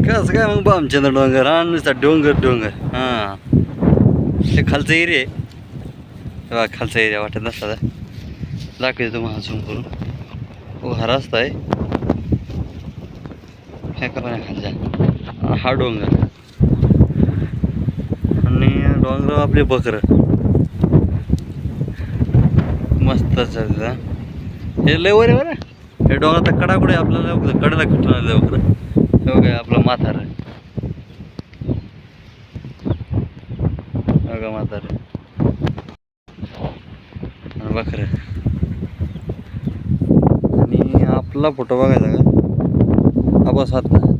कसं काय मग बामचंद्र डोंगर हा नुसता डोंगर हां ते खालचं एरिया आहे बघा खालचा एरिया वाटत नसता दाखवते तुम्हाला झूम करून हो हा रस्ता आहे ह्या का पण खालचा हा डोंगर आणि डोंगर आपले बकरं मस्त हे लय वर आहे बरं हे डोंगराचा कडा कुठे आपल्याला कडेला कुठून आलं बकरं हे बघा आपलं म्हातार बघा म्हातार बकरं आणि आपला फोटो बघायचा का आपण साधता